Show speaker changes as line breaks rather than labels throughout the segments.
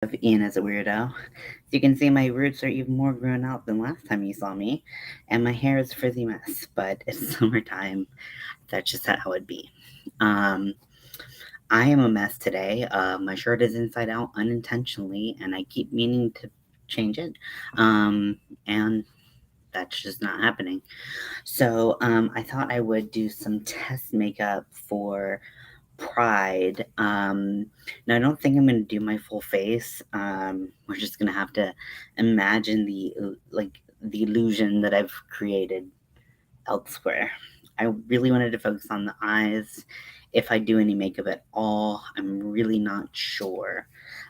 of Ian as a weirdo. As you can see, my roots are even more grown out than last time you saw me, and my hair is a frizzy mess, but it's summertime. That's just how it be. Um, I am a mess today. My shirt is inside out unintentionally, and I keep meaning to change it. And that's just not happening. So I thought I would do some test makeup for Pride. Now I don't think I'm gonna do my full face. We're just gonna have to imagine the illusion that I've created elsewhere. I really wanted to focus on the eyes. If I do any makeup at all, I'm really not sure.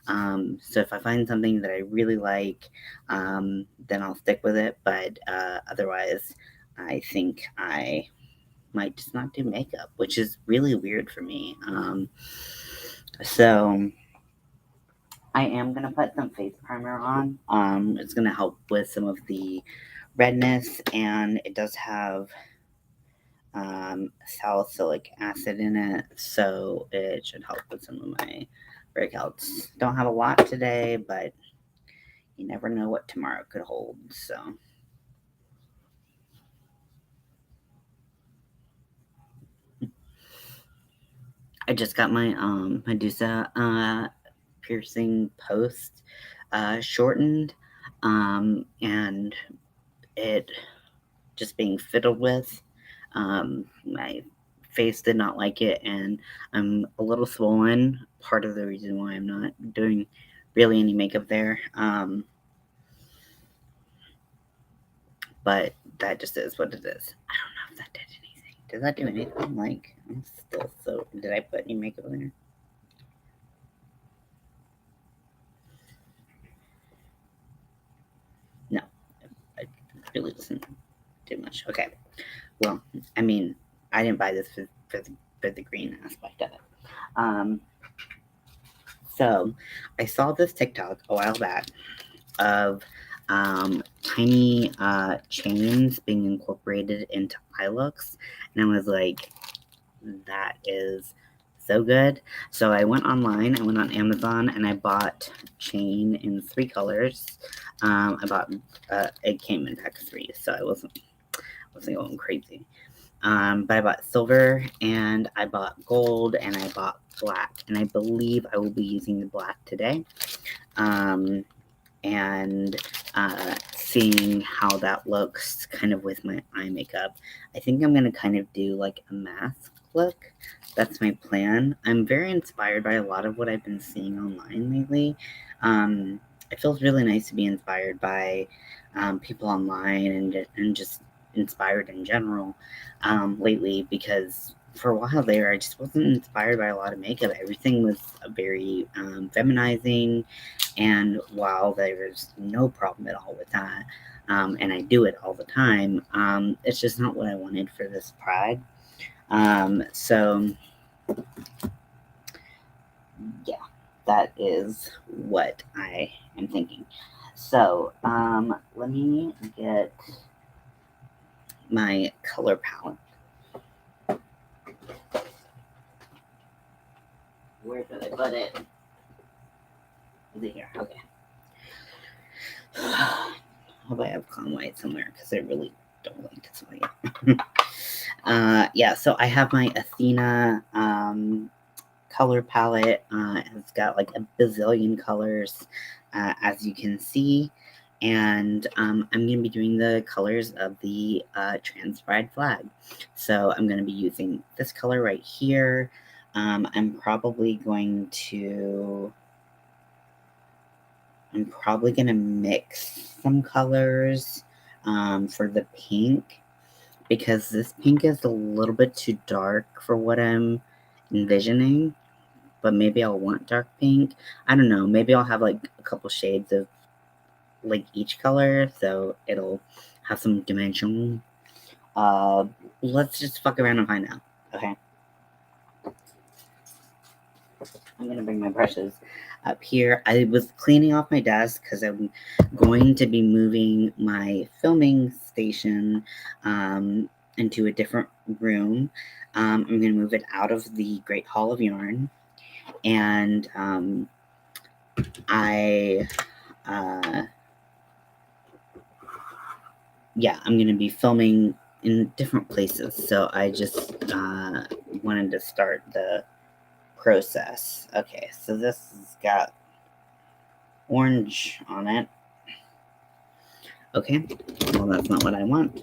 So if I find something that I really like, then I'll stick with it. But otherwise, I think I might just not do makeup, which is really weird for me. So I am gonna put some face primer on. It's gonna help with some of the redness, and it does have salicylic acid in it, so it should help with some of my breakouts. Don't have a lot today, but you never know what tomorrow could hold. So I just got my Medusa piercing post shortened, and it just being fiddled with. My face did not like it, and I'm a little swollen. Part of the reason why I'm not doing really any makeup there. But that just is what it is. I don't know if that did anything. Did that do anything? Like, I'm still so. Did I put any makeup in there? No, it really doesn't do much. Okay. Well, I mean, I didn't buy this for the green aspect of it. Um, so I saw this TikTok a while back of tiny chains being incorporated into eye looks, and I was like, that is so good. So I went online, I went on Amazon, and I bought chain in 3 colors. I bought it came in pack of 3, so I wasn't going crazy. But I bought silver, and I bought gold, and I bought black, and I believe I will be using the black today. Um, and seeing how that looks kind of with my eye makeup. I think I'm gonna kind of do like a mask look. That's my plan. I'm very inspired by a lot of what I've been seeing online lately. It feels really nice to be inspired by people online and just inspired in general lately, because for a while there I just wasn't inspired by a lot of makeup. Everything was very feminizing, and while there's no problem at all with that, and I do it all the time, it's just not what I wanted for this Pride. So, yeah, that is what I am thinking. So, let me get my color palette. Where did I put it? Is it here? Okay. I hope I have Calm White somewhere because I really don't like this white. Yeah, so I have my Athena color palette. It's got like a bazillion colors, as you can see. And I'm going to be doing the colors of the Trans Pride flag. So I'm going to be using this color right here. I'm probably going to mix some colors for the pink, because this pink is a little bit too dark for what I'm envisioning. But maybe I'll want dark pink. I don't know. Maybe I'll have like a couple shades of like each color, so it'll have some dimension. Uh, let's just fuck around and find out. Okay. I'm gonna bring my brushes up here. I was cleaning off my desk because I'm going to be moving my filming station into a different room. I'm gonna move it out of the Great Hall of Yarn, and I'm going to be filming in different places. So I just wanted to start the process. Okay, so this has got orange on it. Okay, well, that's not what I want.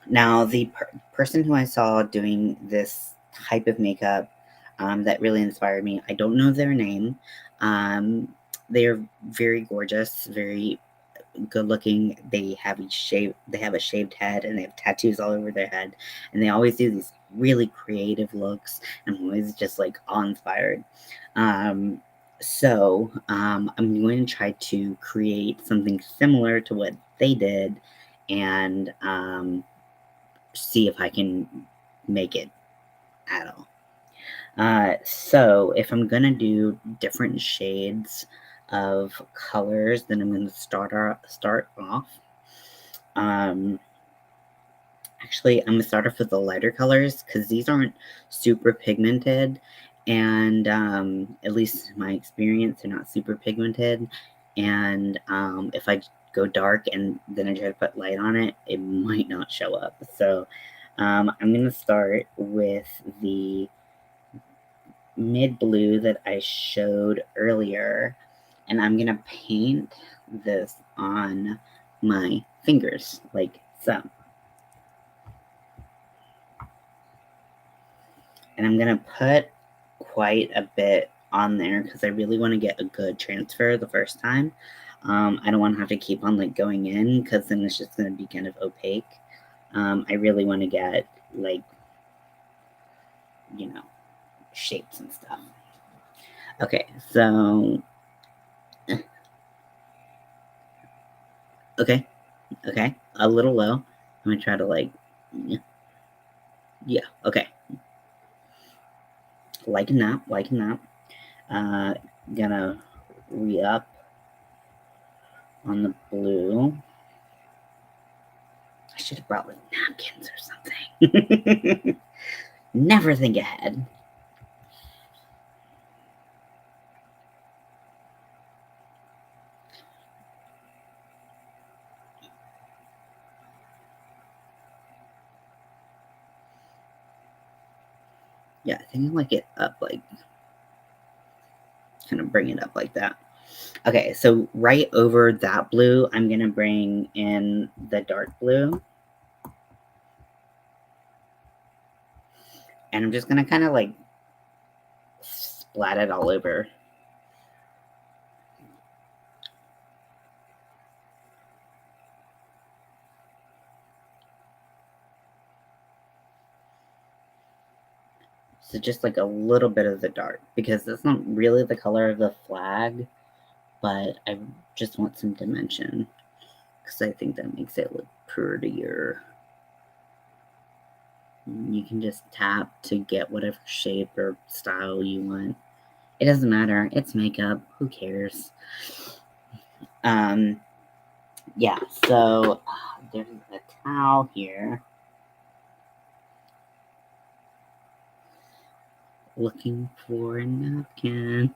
Now, the person who I saw doing this type of makeup that really inspired me, I don't know their name. They're very gorgeous, very good looking. They have a shaved head, and they have tattoos all over their head, and they always do these really creative looks. I'm always just like awe-inspired. I'm going to try to create something similar to what they did, and see if I can make it at all. So if I'm gonna do different shades of colors, then I'm gonna start off. Actually, I'm gonna start off with the lighter colors because these aren't super pigmented, and at least in my experience, they're not super pigmented. And if I go dark and then I try to put light on it, it might not show up. So I'm gonna start with the mid blue that I showed earlier, and I'm gonna paint this on my fingers like so. And I'm gonna put quite a bit on there because I really want to get a good transfer the first time. I don't want to have to keep on like going in because then it's just gonna be kind of opaque. I really want to get like, you know, shapes and stuff. Okay, so okay, a little low. I'm gonna try to like, yeah, okay, liking that. Gonna re-up on the blue. I should have brought like napkins or something. Never think ahead. Yeah, I think I like it up like, kind of bring it up like that. Okay, so right over that blue, I'm gonna bring in the dark blue. And I'm just gonna kind of like splat it all over. So just like a little bit of the dark, because that's not really the color of the flag, but I just want some dimension because I think that makes it look prettier. You can just tap to get whatever shape or style you want. It doesn't matter. It's makeup. Who cares? Yeah, so there's a towel here. Looking for a napkin.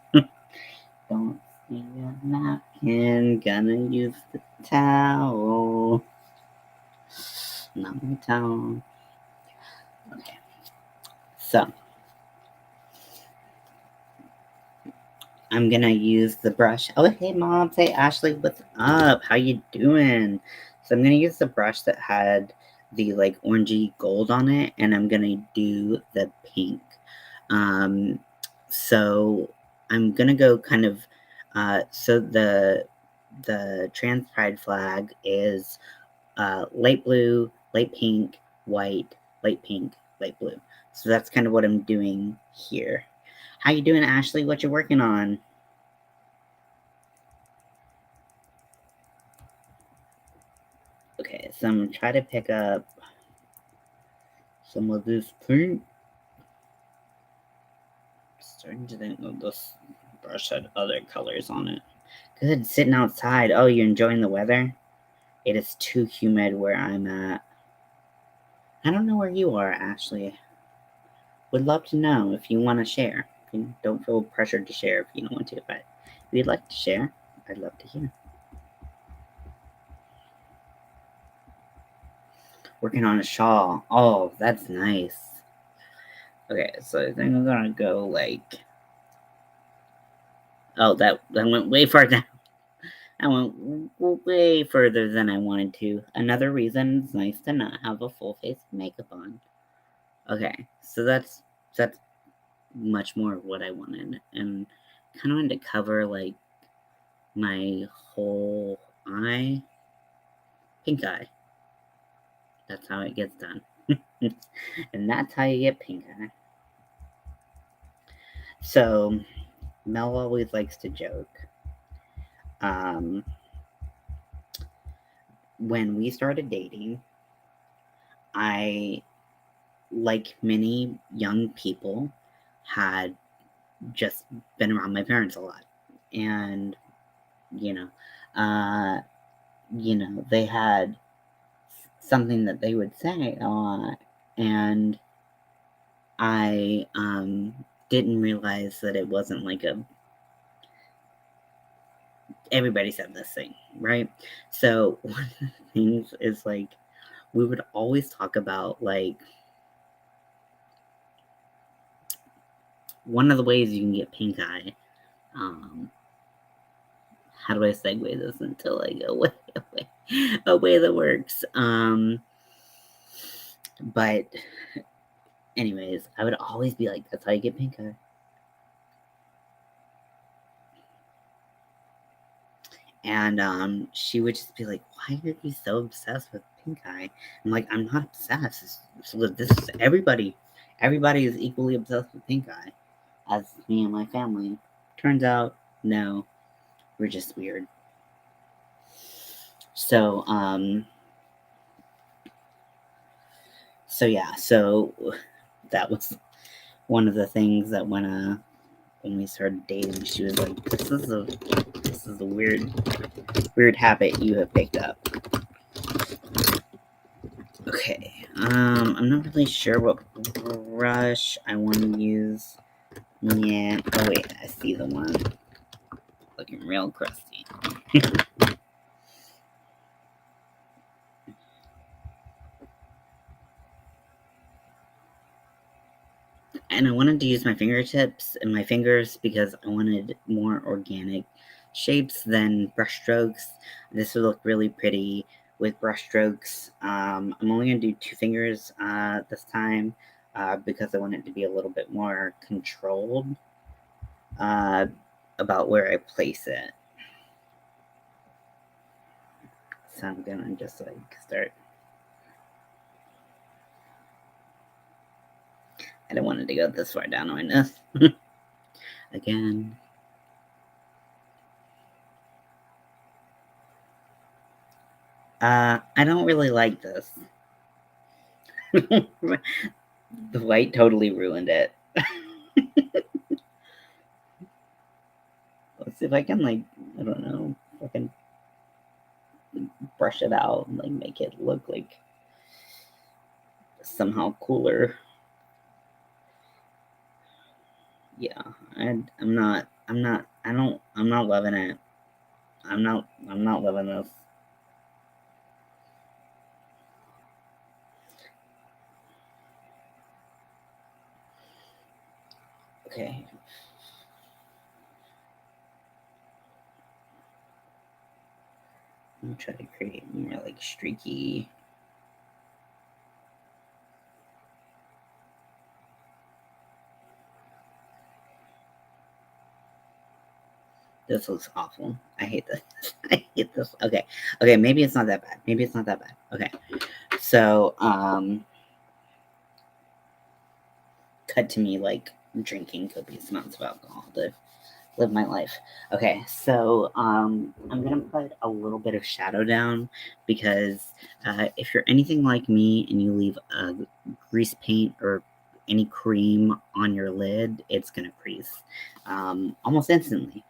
Don't see a napkin. Gonna use the towel. Not my towel. Okay. So I'm gonna use the brush. Oh, hey mom. Say Ashley, what's up? How you doing? So I'm gonna use the brush that had the like orangey gold on it, and I'm gonna do the pink. Um, so I'm gonna go kind of. So the trans pride flag is light blue, light pink, white, light pink, light blue. So that's kind of what I'm doing here. How you doing, Ashley? What you working on? Okay, so I'm gonna try to pick up some of this pink. Starting to think that this brush had other colors on it. Good, sitting outside. Oh, you're enjoying the weather? It is too humid where I'm at. I don't know where you are, Ashley. Would love to know if you want to share. You don't feel pressured to share if you don't want to, but if you'd like to share, I'd love to hear. Working on a shawl. Oh, that's nice. Okay, so I think I'm gonna go like. Oh, that went way far down. I went way further than I wanted to. Another reason it's nice to not have a full face of makeup on. Okay, so that's much more of what I wanted, and kind of wanted to cover like my whole eye, pink eye. That's how it gets done, and that's how you get pink eye. So Mel always likes to joke. Um, when we started dating, I, like many young people, had just been around my parents a lot, and you know, uh, they had something that they would say a lot, and I didn't realize that it wasn't like a everybody said this thing, right? So one of the things is like we would always talk about like one of the ways you can get pink eye. Um, how do I segue this into like a way that works? But anyways, I would always be like, "That's how you get pink eye." And she would just be like, "Why are you so obsessed with pink eye?" I'm like, "I'm not obsessed. This is everybody. Everybody is equally obsessed with pink eye, as me and my family." Turns out, no, we're just weird. So yeah, so that was one of the things that when we started dating, she was like, "This is a weird habit you have picked up." Okay, I'm not really sure what brush I want to use. Yeah. Oh wait, I see the one looking real crusty. And I wanted to use my fingertips and my fingers because I wanted more organic shapes than brushstrokes. This would look really pretty with brushstrokes. I'm only going to do 2 fingers this time because I want it to be a little bit more controlled uh, about where I place it. So I'm going to just like start. I don't want it to go this far down on this. Again. I don't really like this. The white totally ruined it. Let's see if I can, like, I don't know, if I can brush it out and, like, make it look like somehow cooler. Yeah, I'm not, I'm not loving it. I'm not loving this. Okay. I'm gonna try to create more, like, streaky. This looks awful. I hate this. I hate this. Okay, maybe it's not that bad. Maybe it's not that bad. Okay. So, cut to me like drinking copious amounts of alcohol to live my life. Okay, so I'm gonna put a little bit of shadow down because if you're anything like me and you leave a grease paint or any cream on your lid, it's gonna crease almost instantly.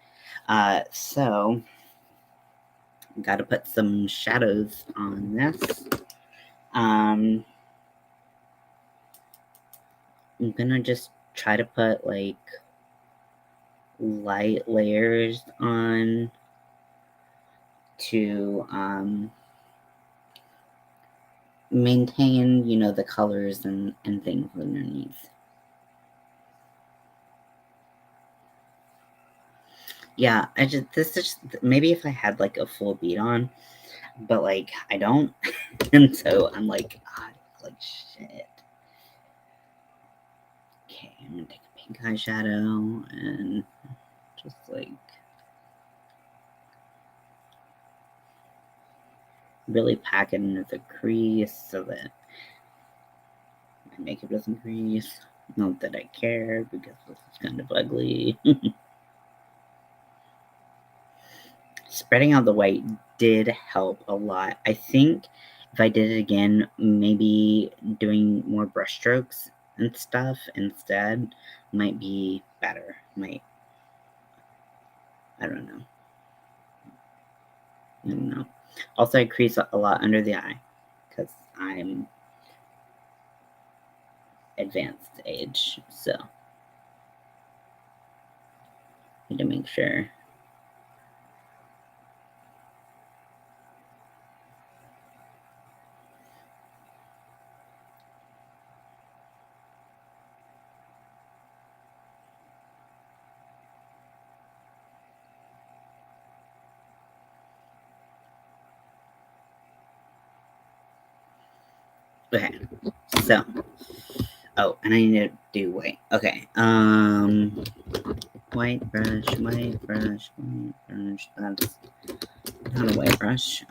So got to put some shadows on this. Um, I'm gonna just try to put like light layers on to maintain, the colors and things underneath. Yeah, this is maybe if I had like a full beat on, but like I don't, and so I'm like, I look like shit. Okay, I'm gonna take a pink eyeshadow and just like really pack it into the crease so that my makeup doesn't crease. Not that I care because this is kind of ugly. Spreading out the white did help a lot. I think if I did it again, maybe doing more brush strokes and stuff instead might be better. I don't know. I don't know. Also, I crease a lot under the eye because I'm advanced age, so need to make sure. Okay, so oh, and I need to do white. Okay, white brush, white brush, white brush. That's not a white brush.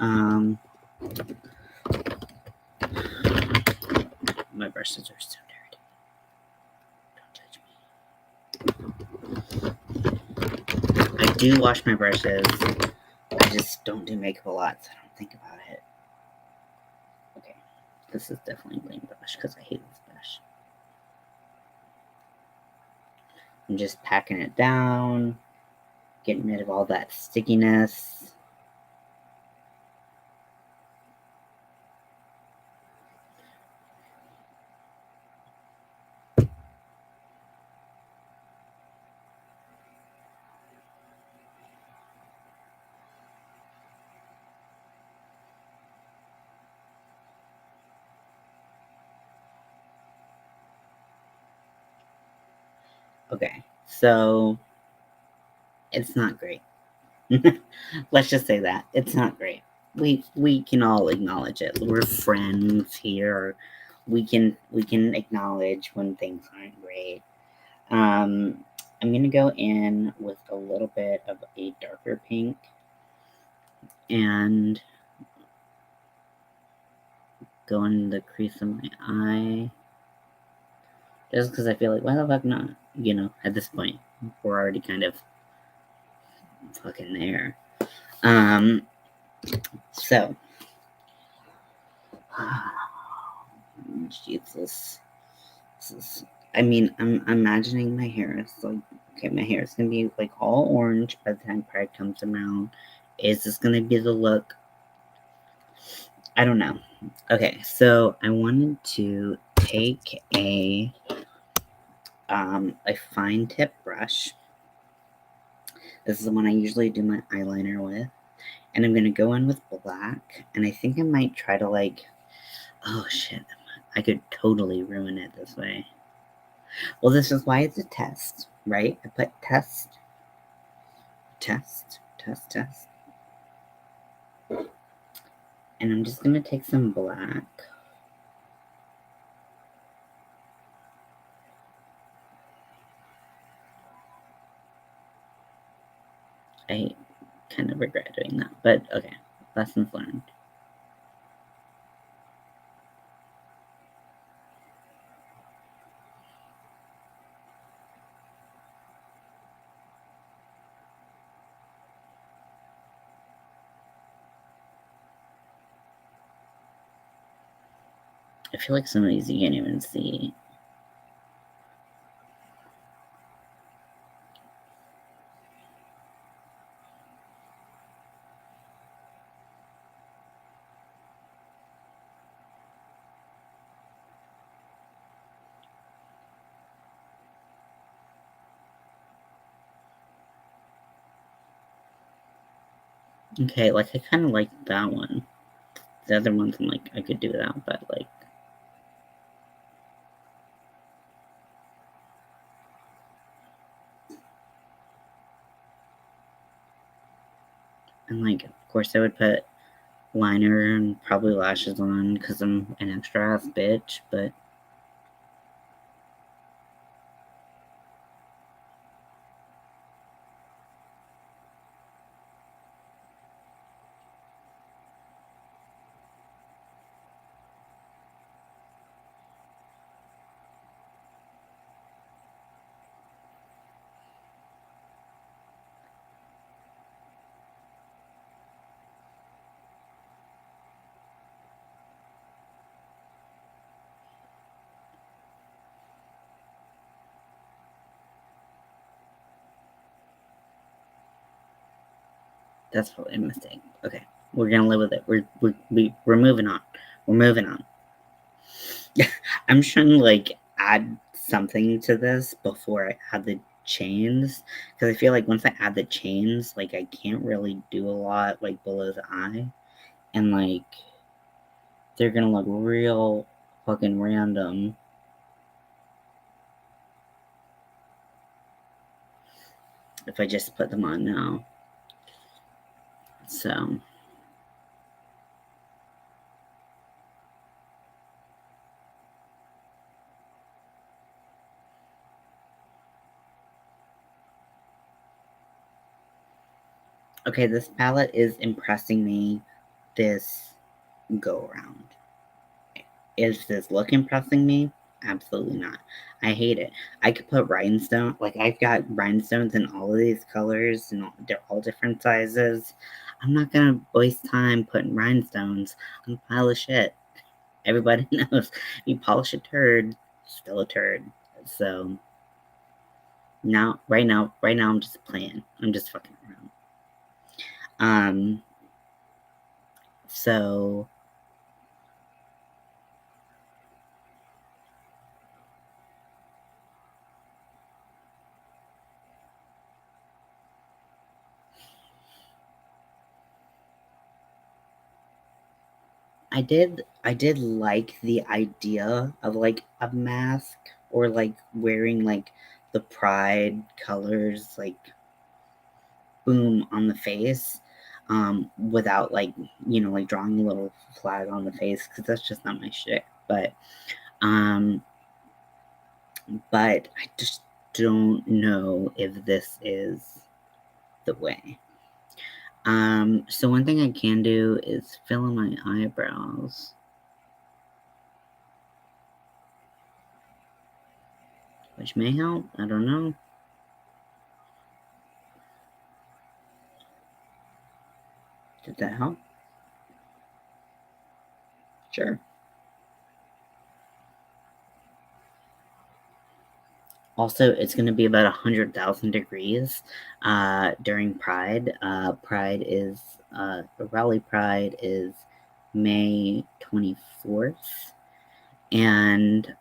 My brushes are so dirty. Don't touch me. I do wash my brushes. I just don't do makeup a lot, so I don't think about it. Okay, this is definitely a green brush because I hate this brush. I'm just packing it down, getting rid of all that stickiness. Okay, so it's not great. Let's just say that it's not great. We can all acknowledge it. We're friends here. We can acknowledge when things aren't great. I'm gonna go in with a little bit of a darker pink and go in the crease of my eye. Just because I feel like, why the fuck not? At this point, we're already kind of fucking there. So, Jesus. I mean, I'm imagining my hair is like, okay, my hair is gonna be like all orange by the time Pride comes around. Is this gonna be the look? I don't know. Okay, so I wanted to take a fine tip brush. This is the one I usually do my eyeliner with. And I'm gonna go in with black. And I think I might try to like, oh shit, I could totally ruin it this way. Well, this is why it's a test, right? I put test, test, test, test. And I'm just gonna take some black. I kind of regret doing that, but okay, lessons learned. I feel like some of these you can't even see. Okay, like, I kind of like that one. The other ones, I'm like, I could do that, but, like... And, like, of course I would put liner and probably lashes on because I'm an extra ass bitch, but... That's probably a mistake. Okay, we're gonna live with it. We're moving on. We're moving on. I'm trying to like add something to this before I add the chains because I feel like once I add the chains, like I can't really do a lot like below the eye, and like they're gonna look real fucking random. If I just put them on now. So, okay, this palette is impressing me this go around. Is this look impressing me? Absolutely not. I hate it. I could put rhinestone, like I've got rhinestones in all of these colors and they're all different sizes. I'm not gonna waste time putting rhinestones on a pile of shit. Everybody knows you polish a turd, still a turd. So right now, I'm just playing. I'm just fucking around. Um, so I did like the idea of like a mask or like wearing like the pride colors like boom on the face without like like drawing a little flag on the face because that's just not my shit. Um but I just don't know if this is the way. So one thing I can do is fill in my eyebrows, which may help. I don't know. Did that help? Sure. Also, it's going to be about 100,000 degrees during Pride. Raleigh Pride is May 24th. And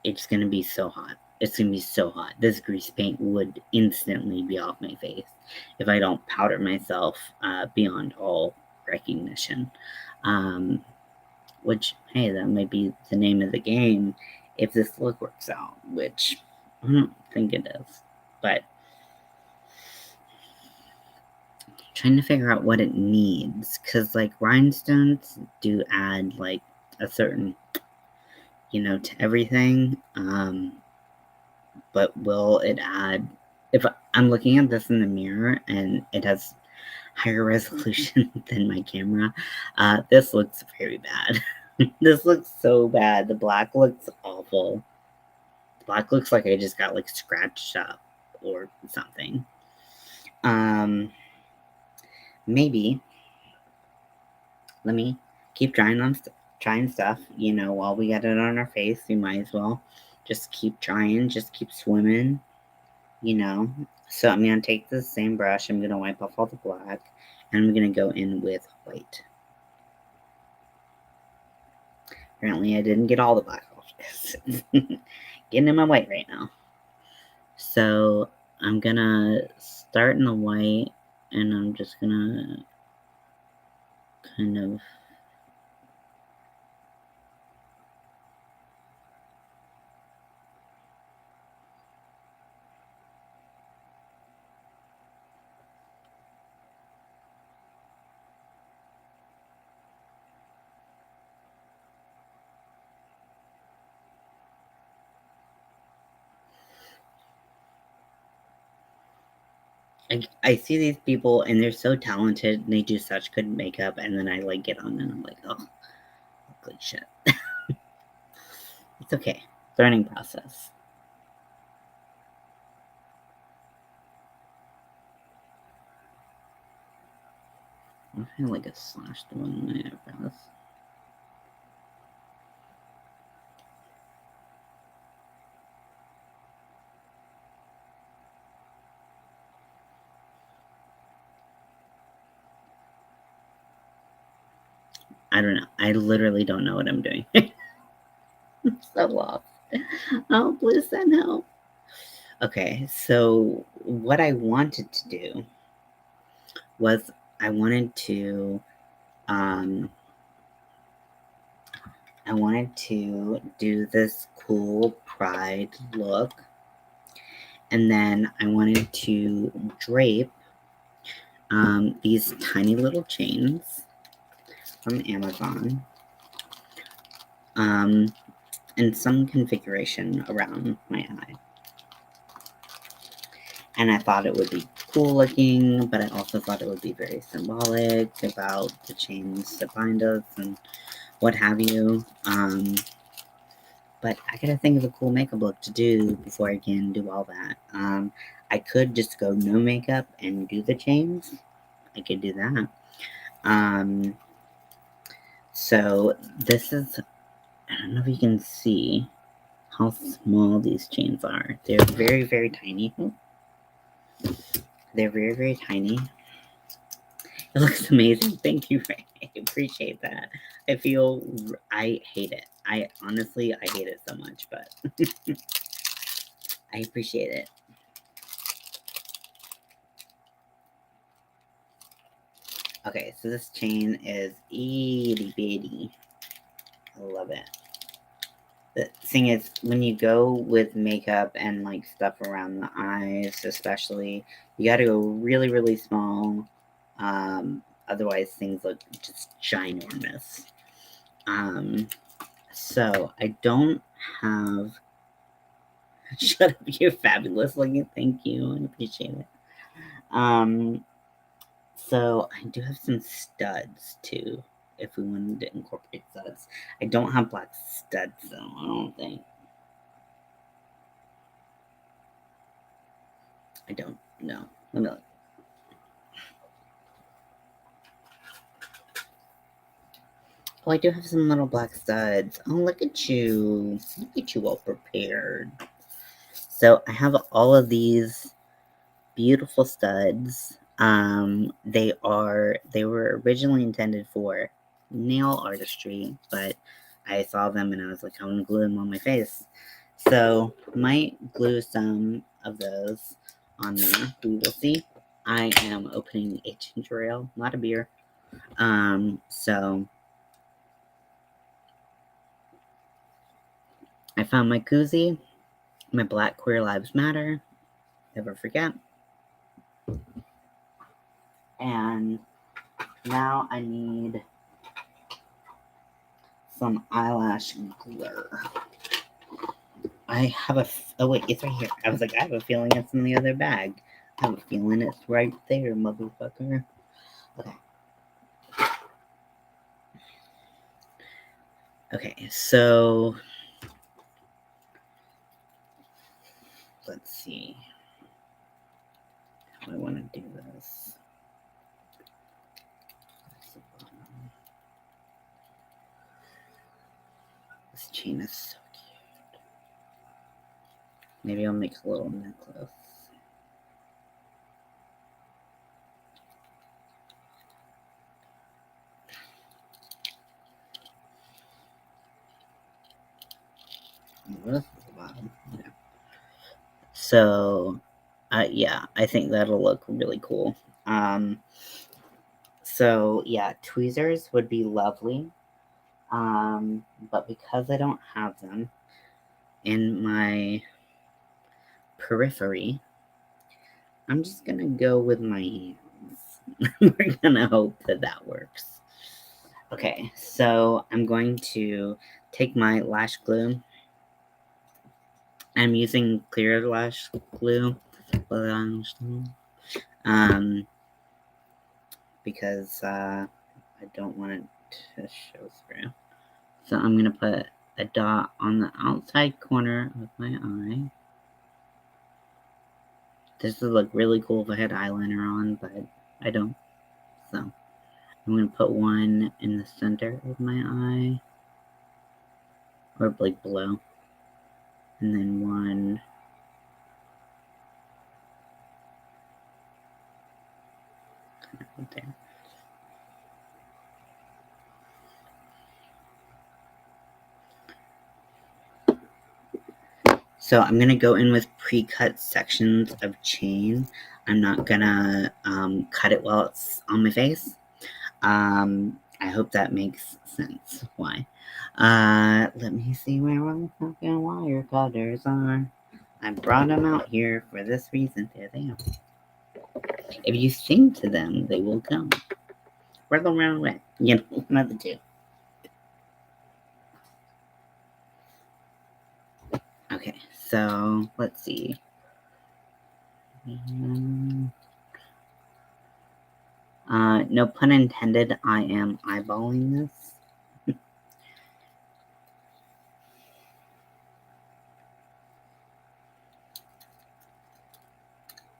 it's going to be so hot. It's going to be so hot. This grease paint would instantly be off my face if I don't powder myself beyond all recognition. Um, which, hey, that might be the name of the game if this look works out, which I don't think it is. But trying to figure out what it needs, because like rhinestones do add like a certain, to everything. But will it add? If I'm looking at this in the mirror and it has higher resolution than my camera, this looks very bad. This looks so bad. The black looks awful. The black looks like I just got like scratched up or something. Maybe let me keep trying stuff. While we got it on our face, we might as well just keep trying, just keep swimming. So I'm gonna take the same brush. I'm gonna wipe off all the black, and I'm gonna go in with white. Apparently, I didn't get all the black off. Getting in my white right now. So I'm gonna start in the white, and I'm just gonna kind of I see these people and they're so talented and they do such good makeup, and then I like get on and I'm like, oh, ugly shit. It's okay. Learning process. I feel like a slash the one in my eyebrows. I don't know. I literally don't know what I'm doing. I'm so lost. Oh, please send help. Okay, so what I wanted to do was I wanted to um I wanted to do this cool pride look, and then I wanted to drape these tiny little chains from Amazon in some configuration around my eye. And I thought it would be cool looking, but I also thought it would be very symbolic about the chains that bind us and what have you. But I gotta think of a cool makeup look to do before I can do all that. I could just go no makeup and do the chains. I could do that. So this is, I don't know if you can see how small these chains are. They're very, very tiny. They're very, very tiny. It looks amazing. Thank you. I appreciate that. I hate it. I honestly, I hate it so much, but I appreciate it. Okay, so this chain is itty bitty. I love it. The thing is, when you go with makeup and like stuff around the eyes, especially, you gotta go really, really small. Otherwise, things look just ginormous. So I don't have. Shut up, you're fabulous looking. Thank you. I appreciate it. Um, so I do have some studs too, if we wanted to incorporate studs. I don't have black studs though, I don't think. I don't know. Let me look. Oh, I do have some little black studs. Oh, look at you. Look at you all prepared. So I have all of these beautiful studs. They were originally intended for nail artistry, but I saw them and I was like, I want to glue them on my face. So might glue some of those on there. We will see. I am opening a ginger ale, not a beer. So I found my koozie, my Black Queer Lives Matter. Never forget. And now I need some eyelash glitter. I have oh wait, it's right here. I was like, I have a feeling it's in the other bag. I have a feeling it's right there, motherfucker. Okay. Okay, so let's see how I want to do this. This chain is so cute. Maybe I'll make a little necklace. This is the bottom. Okay. So Yeah, I think that'll look really cool. So yeah, tweezers would be lovely. But because I don't have them in my periphery, I'm just gonna go with my hands. We're gonna hope that that works. Okay, so I'm going to take my lash glue. I'm using clear lash glue, because I don't want it to show through. So I'm gonna put a dot on the outside corner of my eye. This would look really cool if I had eyeliner on, but I don't. So I'm gonna put one in the center of my eye, or like below, and then one right there. So I'm gonna go in with pre-cut sections of chain. I'm not gonna cut it while it's on my face. I hope that makes sense. Why? Let me see where all the fucking wire cutters are. I brought them out here for this reason. There they are. If you sing to them, they will come. Or they'll run away. You know, one of the two. Okay, so let's see. No pun intended, I am eyeballing this.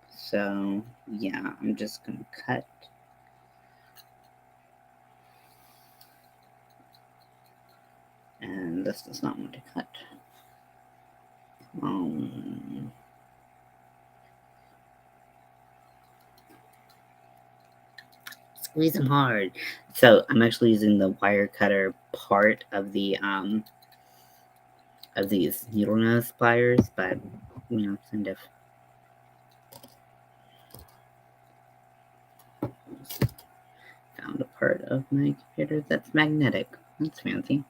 So, yeah, I'm just gonna cut. And this does not want to cut. Squeeze them hard. So I'm actually using the wire cutter part of the of these needle nose pliers, but you know, kind of. Found a part of my computer that's magnetic. That's fancy.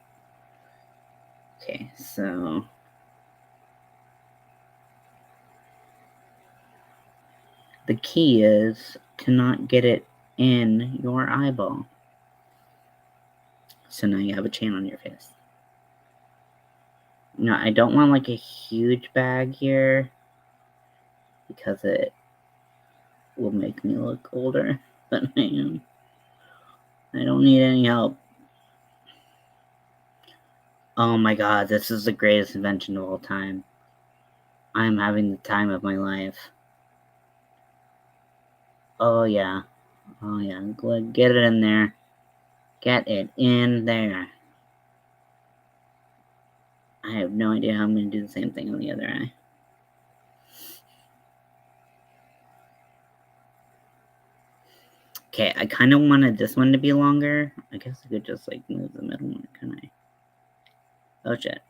Okay, so the key is to not get it in your eyeball. So now you have a chain on your face. No, I don't want like a huge bag here because it will make me look older than I am. I don't need any help. Oh my god, this is the greatest invention of all time. I'm having the time of my life. Oh yeah. Oh yeah. Get it in there. Get it in there. I have no idea how I'm going to do the same thing on the other eye. Okay, I kind of wanted this one to be longer. I guess I could just like move the middle one, can I? Oh shit.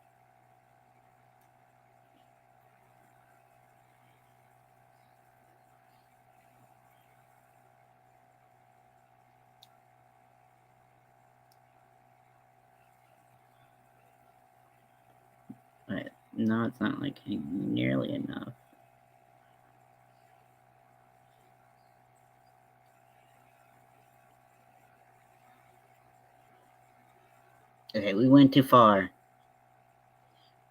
But no, it's not like nearly enough. Okay, we went too far.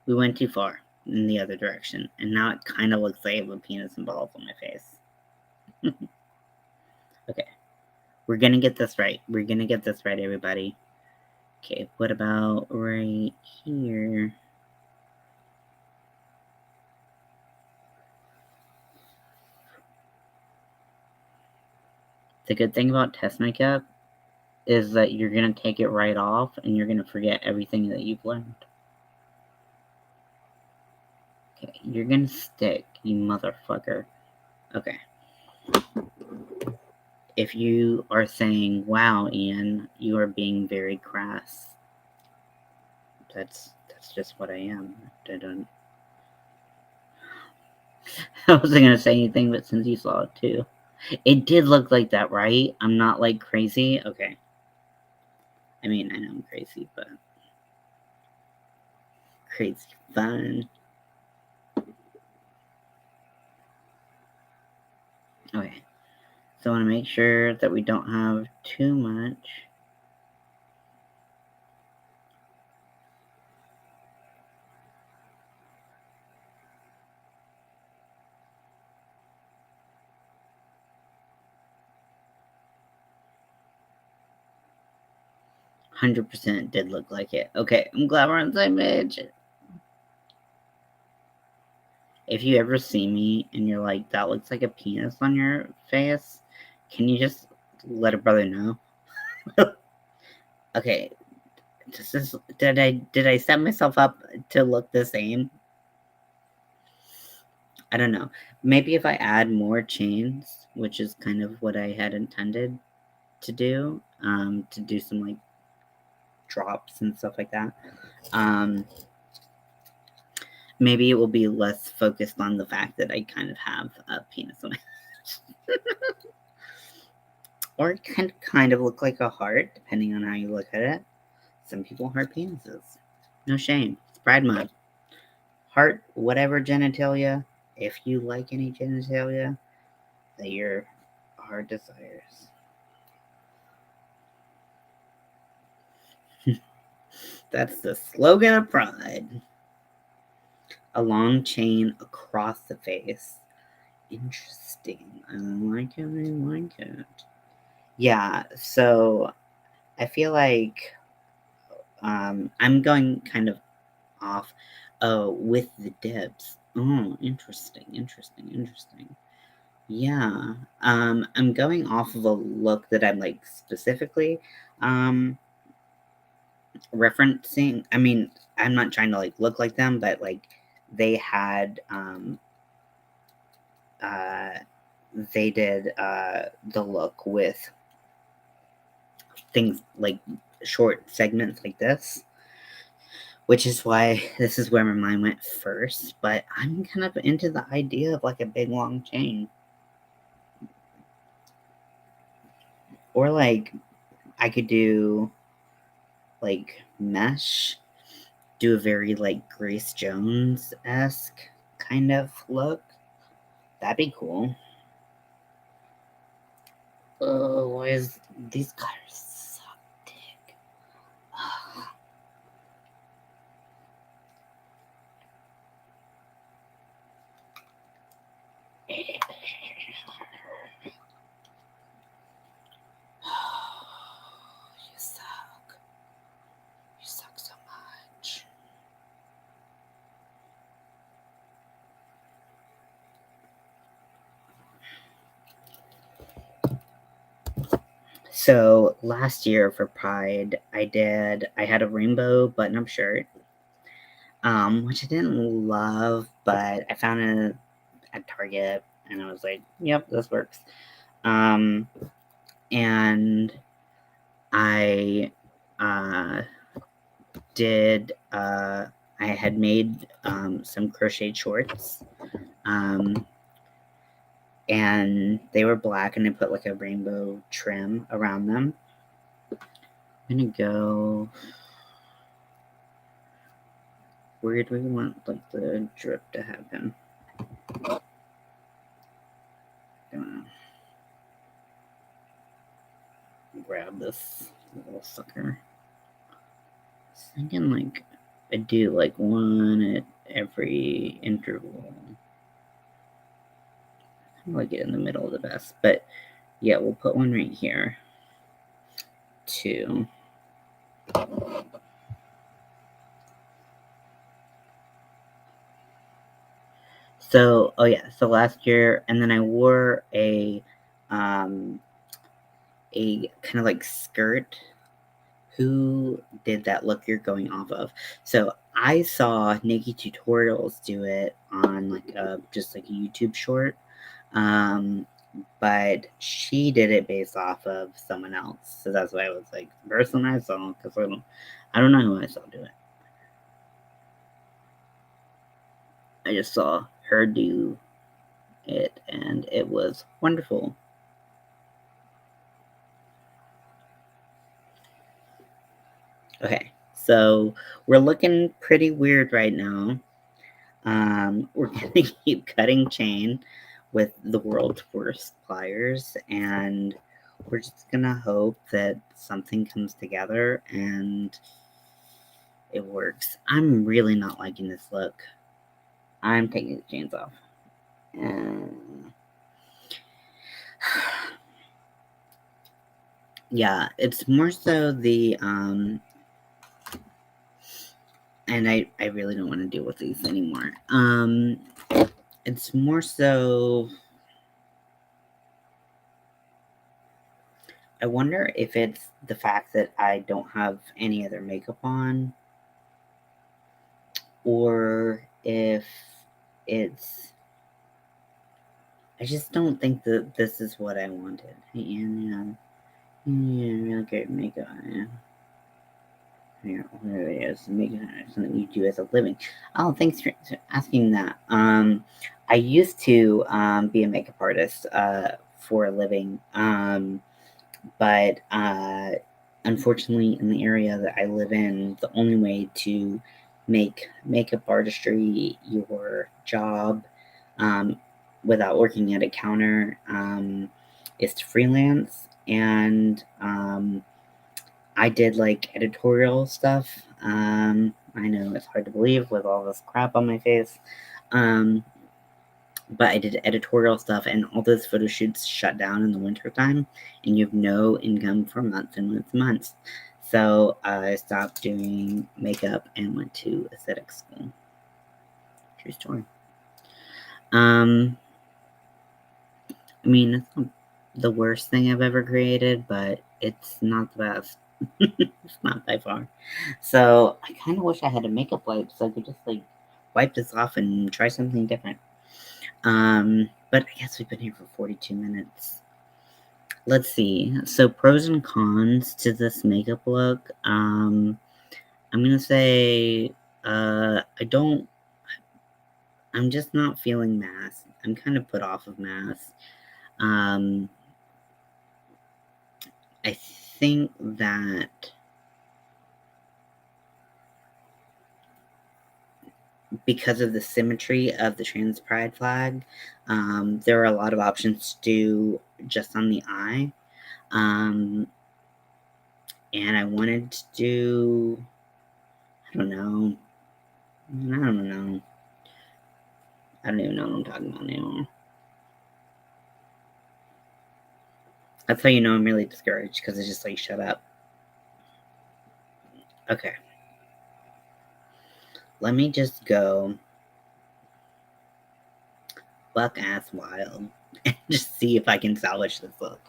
We went too far in the other direction, and now it kind of looks like I have a penis and balls on my face. Okay, we're gonna get this right. We're gonna get this right, everybody. Okay, what about right here? The good thing about test makeup is that you're gonna take it right off and you're gonna forget everything that you've learned. Okay, you're gonna stick, you motherfucker. Okay. If you are saying, wow, Ian, you are being very crass. That's just what I am. I don't. I wasn't gonna say anything, but since you saw it too. It did look like that, right? I'm not like crazy. Okay. I mean, I know I'm crazy, but crazy fun. Okay. So I want to make sure that we don't have too much. %100% did look like it. Okay, I'm glad we're on the same page. If you ever see me and you're like, that looks like a penis on your face, can you just let a brother know? Okay, did I set myself up to look the same? I don't know. Maybe if I add more chains, which is kind of what I had intended to do some like drops and stuff like that. Maybe it will be less focused on the fact that I kind of have a penis on my head. Or it can kind of look like a heart, depending on how you look at it. Some people heart penises. No shame. It's Pride Month. Heart, whatever genitalia, if you like any genitalia that your heart desires. That's the slogan of Pride. A long chain across the face. Interesting. I like it. I like it. Yeah, so I feel like I'm going kind of off with the dips. Oh, interesting. Yeah. I'm going off of a look that I'm like specifically um referencing. I mean, I'm not trying to like look like them, but like they had uh they did the look with things like short segments like this, which is why this is where my mind went first. But I'm kind of into the idea of like a big long chain, or like I could do like mesh, do a very like Grace Jones esque kind of look. That'd be cool. Oh, why is these colors suck dick? You suck. You suck so much. So last year for Pride, I had a rainbow button-up shirt, which I didn't love, but I found it at Target, and I was like, "Yep, this works." Um, and I did. I had made some crocheted shorts, um, and they were black, and I put like a rainbow trim around them. I'm gonna go. Where do we want like the drip to happen? Gonna grab this little sucker. I was thinking like I do like one at every interval. I like it in the middle the best, but yeah, we'll put one right here. 2. So, oh yeah, so last year, and then I wore a kind of like skirt. Who did that look you're going off of? So I saw Nikki Tutorials do it on like just like a YouTube short, but she did it based off of someone else. So that's why I was like, the person I saw, because I don't know who I saw do it. I just saw her do it, and it was wonderful. Okay, so we're looking pretty weird right now. We're gonna keep cutting chain with the world's worst pliers, and we're just gonna hope that something comes together and it works. I'm really not liking this look. I'm taking the chains off. And yeah, it's more so the and I really don't want to deal with these anymore. It's more so I wonder if it's the fact that I don't have any other makeup on, or if it's I just don't think that this is what I wanted. Yeah, real great makeup. Yeah, whatever it is, makeup is something you do as a living. Oh, thanks for asking that. I used to be a makeup artist for a living. But unfortunately, in the area that I live in, the only way to make makeup artistry your job um, without working at a counter is to freelance. And I did like editorial stuff. I know it's hard to believe with all this crap on my face. But I did editorial stuff, and all those photo shoots shut down in the wintertime, and you have no income for months and months and months. So I stopped doing makeup and went to aesthetic school. True story. I mean, it's not the worst thing I've ever created, but it's not the best. It's not by far. So I kind of wish I had a makeup wipe so I could just like wipe this off and try something different. But I guess we've been here for 42 minutes. Let's see. So pros and cons to this makeup look. I'm gonna say I'm just not feeling mask. I'm kind of put off of mask. Um, I think that because of the symmetry of the trans pride flag, there are a lot of options to do just on the eye. And I wanted to do, I don't know. I don't know. I don't even know what I'm talking about anymore. That's how you know I'm really discouraged, because it's just like, shut up. Okay. Let me just go buck ass wild and just see if I can salvage this look.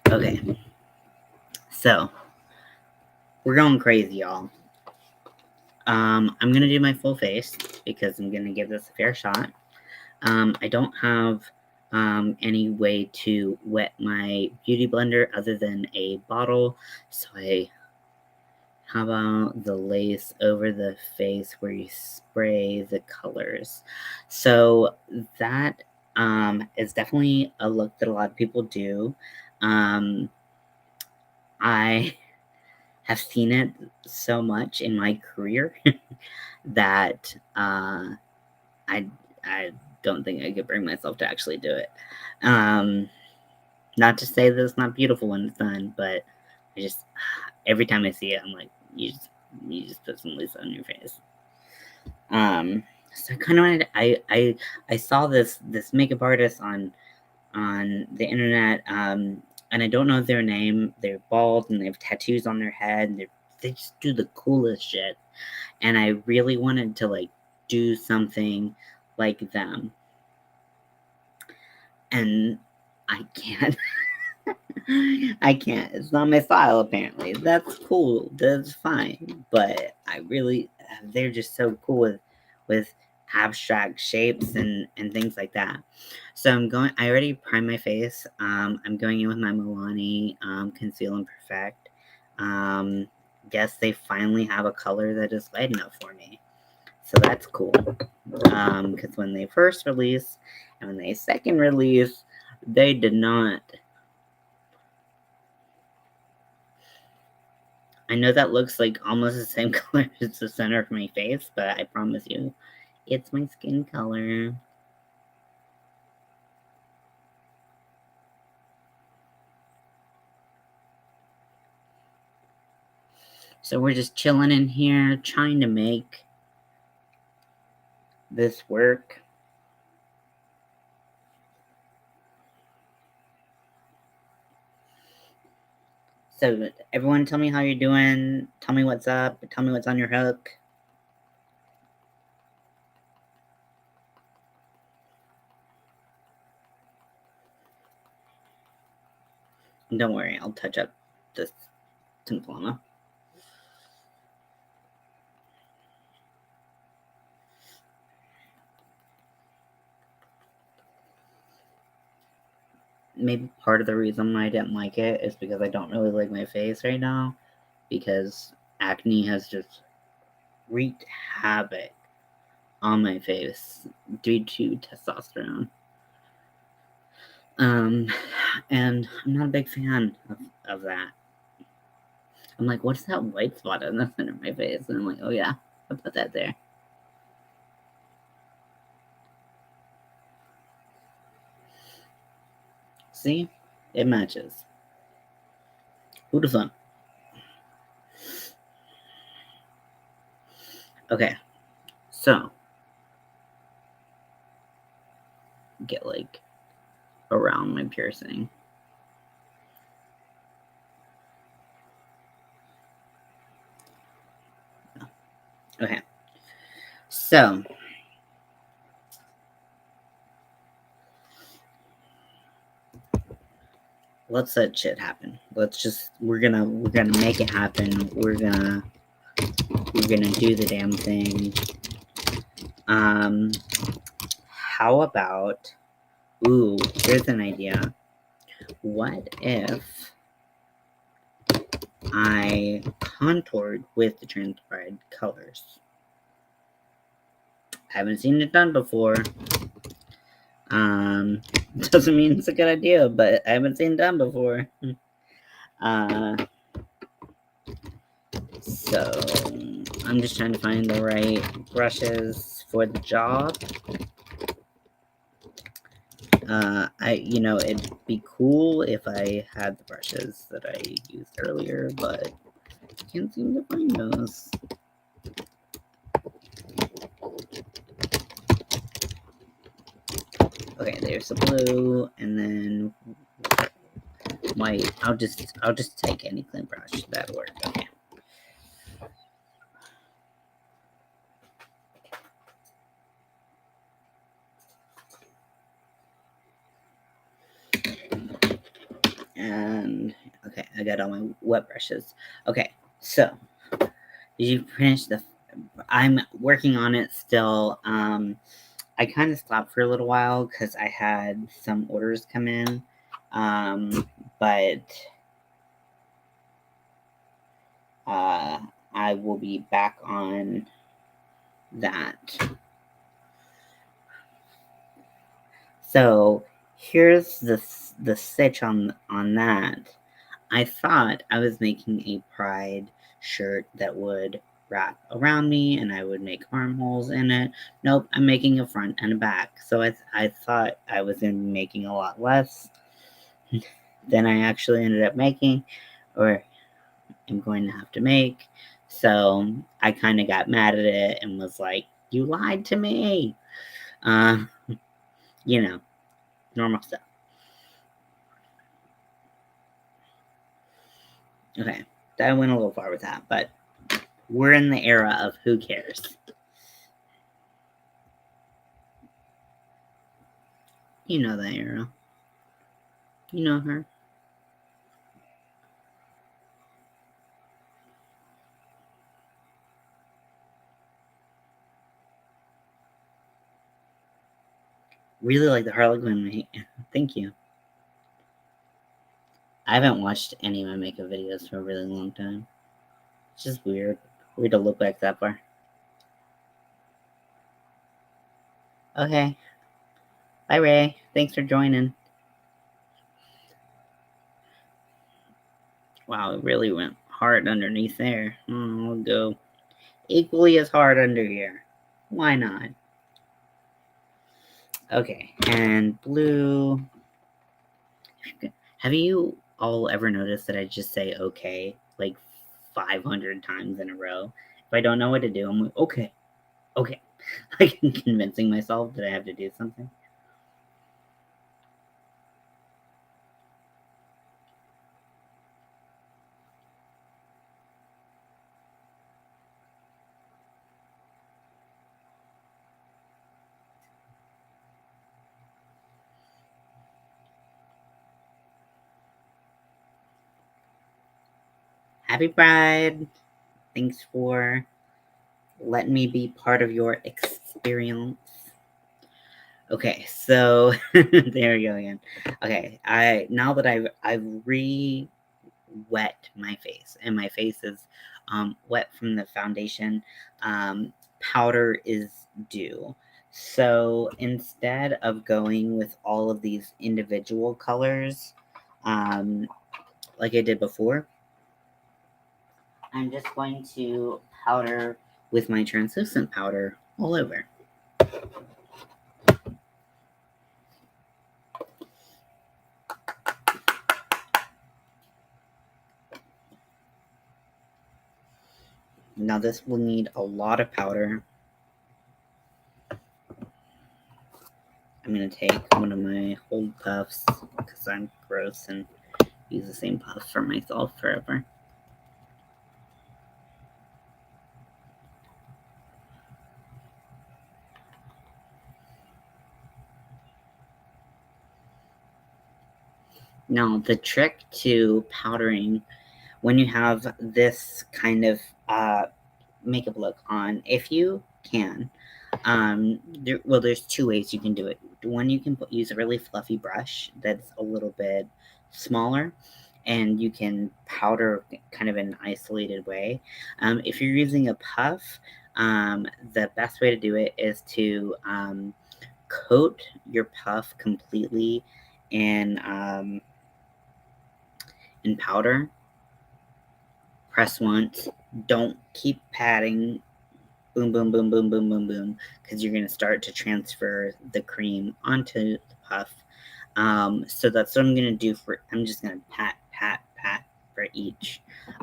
Okay. So, we're going crazy, y'all. I'm gonna do my full face because I'm gonna give this a fair shot. I don't have any way to wet my beauty blender other than a bottle, so how about the lace over the face where you spray the colors? So that is definitely a look that a lot of people do. I have seen it so much in my career that I I don't think I could bring myself to actually do it. Not to say that it's not beautiful when it's done, but I just every time I see it, I'm like, you just put some lace on your face. So I kind of wanted. I saw this makeup artist on the internet, and I don't know their name. They're bald and they have tattoos on their head. And they just do the coolest shit, and I really wanted to like do something like them, and I can't. I can't. It's not my style, apparently. That's cool. That's fine. But I really, they're just so cool with abstract shapes and things like that. So I already primed my face. I'm going in with my Milani Conceal and Perfect. Guess they finally have a color that is light enough for me. So that's cool. Because when they first released and when they second released, they did not. I know that looks like almost the same color as the center of my face, but I promise you, it's my skin color. So we're just chilling in here, trying to make this work. So everyone tell me how you're doing. Tell me what's up. Tell me what's on your hook. And don't worry, I'll touch up this tinfoil. Maybe part of the reason I didn't like it is because I don't really like my face right now, because acne has just wreaked havoc on my face due to testosterone. And I'm not a big fan of that. I'm like, what's that white spot in the center of my face? And I'm like, oh yeah, I put that there. See? It matches. Who'd have thought? Okay, so get like around my piercing. Okay, so let's let shit happen. We're gonna make it happen. We're gonna do the damn thing. How about, ooh, here's an idea. What if I contoured with the transcribed colors? I haven't seen it done before. Doesn't mean it's a good idea, but I haven't seen it done before. So I'm just trying to find the right brushes for the job. It'd be cool if I had the brushes that I used earlier, but I can't seem to find those. Okay, there's the blue, and then white. I'll just take any clean brush. That'll work. Okay. And okay, I got all my wet brushes. Okay, so did you finish the? I'm working on it still. I kind of stopped for a little while because I had some orders come in, but I will be back on that. So here's the stitch on that. I thought I was making a pride shirt that would wrap around me and I would make armholes in it. Nope, I'm making a front and a back. So I thought I was going to be making a lot less than I actually ended up making, or am going to have to make. So I kind of got mad at it and was like, you lied to me. Uh, normal stuff. Okay, that went a little far with that, but we're in the era of who cares. You know that era. You know her. Really like the Harley Quinn. Thank you. I haven't watched any of my makeup videos for a really long time. It's just weird. Weird to look back that far. Okay. Bye, Ray. Thanks for joining. Wow, it really went hard underneath there. We'll go equally as hard under here. Why not? Okay, and blue. Have you all ever noticed that I just say okay like 500 times in a row? If I don't know what to do, I'm like, okay, okay. Like I'm convincing myself that I have to do something. Happy Pride! Thanks for letting me be part of your experience. Okay, so there we go again. Okay, now that I've re-wet my face, and my face is wet from the foundation. Powder is due. So instead of going with all of these individual colors, like I did before, I'm just going to powder with my translucent powder all over. Now this will need a lot of powder. I'm gonna take one of my old puffs because I'm gross and use the same puff for myself forever. Now the trick to powdering when you have this kind of makeup look on, if you can, there's two ways you can do it. One, you can use a really fluffy brush that's a little bit smaller, and you can powder kind of in an isolated way. If you're using a puff, the best way to do it is to coat your puff completely in in powder. Press once. Don't keep patting. Boom, boom, boom, boom, boom, boom, boom, because you're going to start to transfer the cream onto the puff. So that's what I'm going to do I'm just going to pat, pat, pat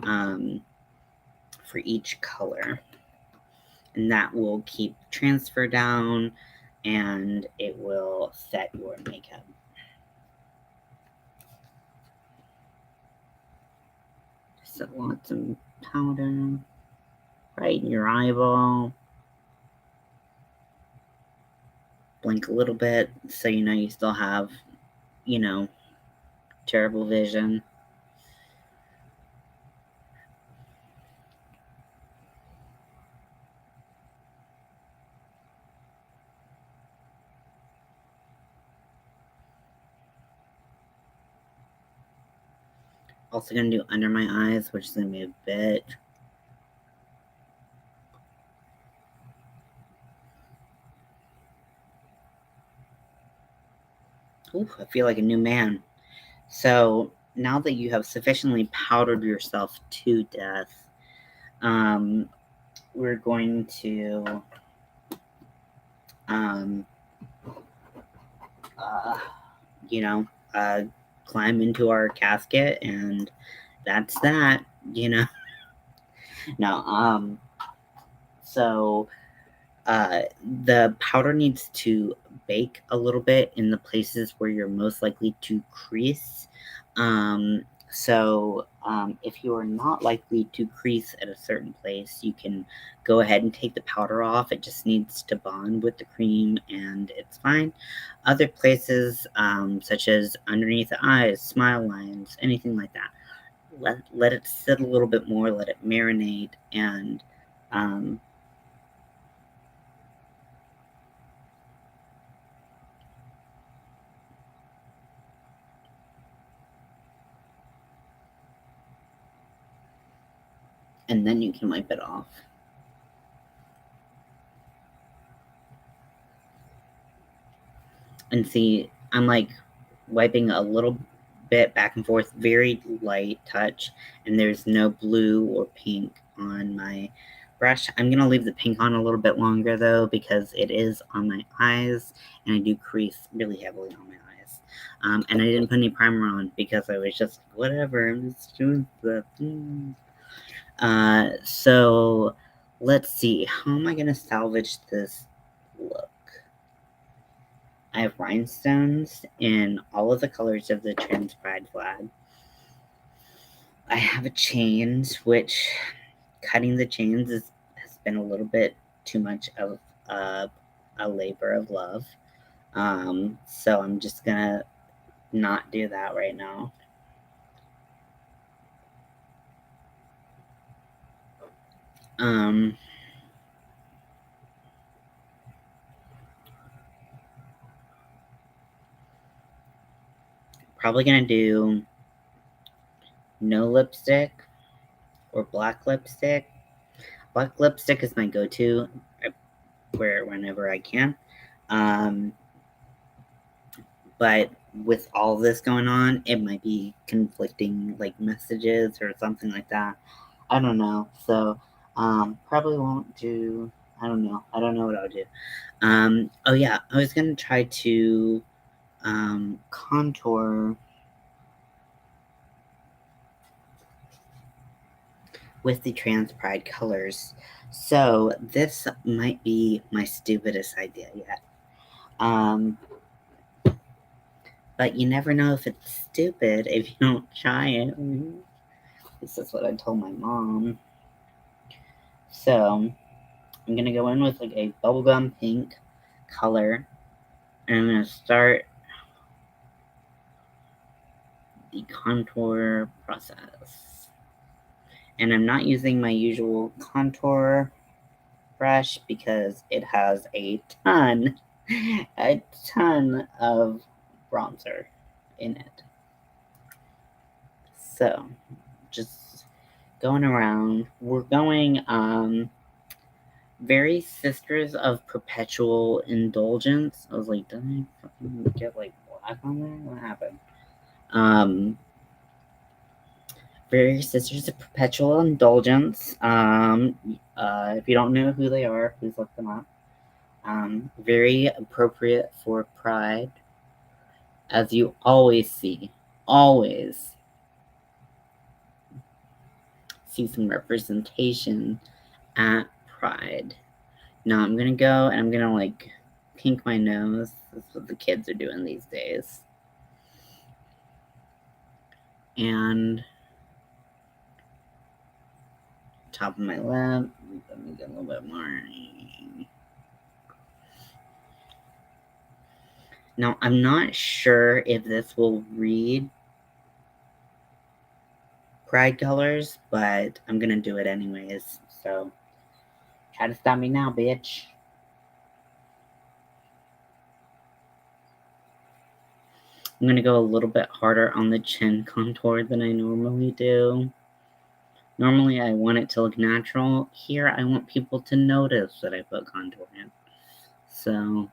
um, for each color. And that will keep transfer down and it will set your makeup. Set lots of powder right in your eyeball. Blink a little bit so you know you still have, terrible vision. Also gonna do under my eyes, which is gonna be a bit. Oof, I feel like a new man. So now that you have sufficiently powdered yourself to death, we're going to um, uh, you know, climb into our casket, and that's that. You know, no. So the powder needs to bake a little bit in the places where you're most likely to crease. If you're not likely to crease at a certain place, you can go ahead and take the powder off. It just needs to bond with the cream and it's fine. Other places, such as underneath the eyes, smile lines, anything like that, let it sit a little bit more, let it marinate, and um, and then you can wipe it off. And see, I'm like wiping a little bit back and forth, very light touch, and there's no blue or pink on my brush. I'm gonna leave the pink on a little bit longer though, because it is on my eyes, and I do crease really heavily on my eyes. And I didn't put any primer on because I was just like, whatever, I'm just doing stuff. So let's see, how am I gonna salvage this look? I have rhinestones in all of the colors of the trans pride flag. I have a chains, which cutting the chains has been a little bit too much of a labor of love. So I'm just gonna not do that right now. Probably gonna do no lipstick or black lipstick. Black lipstick is my go-to. I wear it whenever I can. But with all this going on, it might be conflicting like messages or something like that. I don't know. So probably won't do. I don't know. I don't know what I'll do. Oh yeah, I was gonna try to contour with the trans pride colors. So this might be my stupidest idea yet. But you never know if it's stupid if you don't try it. This is what I told my mom. So I'm gonna go in with like a bubblegum pink color, and I'm gonna start the contour process. And I'm not using my usual contour brush because it has a ton of bronzer in it. So just going around, we're going very Sisters of Perpetual Indulgence. I was like, did I fucking get like black on there? What happened? Very Sisters of Perpetual Indulgence. If you don't know who they are, please look them up. Very appropriate for Pride, as you always see some representation at Pride. Now I'm gonna go and I'm gonna like pink my nose. That's what the kids are doing these days. And top of my lip. Let me get a little bit more. Now I'm not sure if this will read Pride colors, but I'm gonna do it anyways. So try to stop me now, bitch. I'm gonna go a little bit harder on the chin contour than I normally do. Normally I want it to look natural. Here I want people to notice that I put contour in. So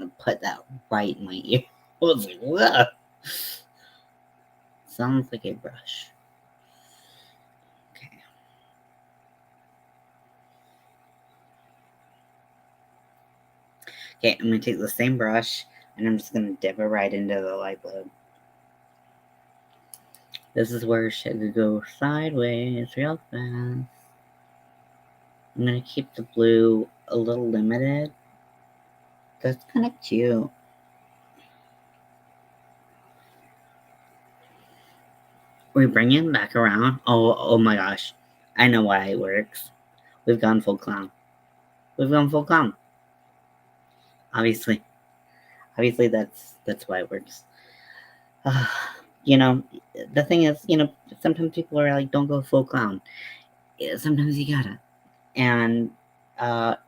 I put that right in my ear. I was like, whoa. Sounds like a brush. Okay. Okay, I'm gonna take the same brush and I'm just gonna dip it right into the light blue. This is where shit could go sideways real fast. I'm gonna keep the blue a little limited. That's kind of cute. We bring him back around. Oh my gosh. I know why it works. We've gone full clown. Obviously. Obviously that's why it works. You know, the thing is, sometimes people are like, don't go full clown. sometimes you gotta. And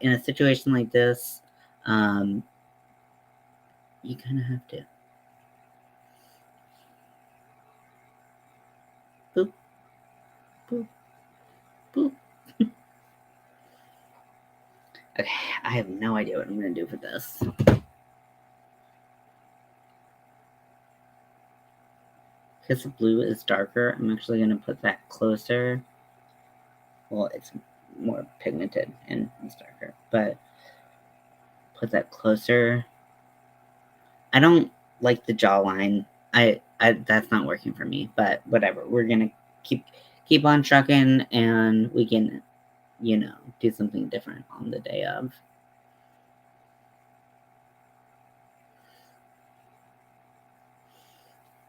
in a situation like this, you kind of have to. Boop, boop, boop. Okay, I have no idea what I'm going to do for this. Because the blue is darker, I'm actually going to put that closer. Well, it's more pigmented and it's darker, but put that closer. I don't like the jawline. I that's not working for me, but whatever. We're going to keep on trucking, and we can, do something different on the day of.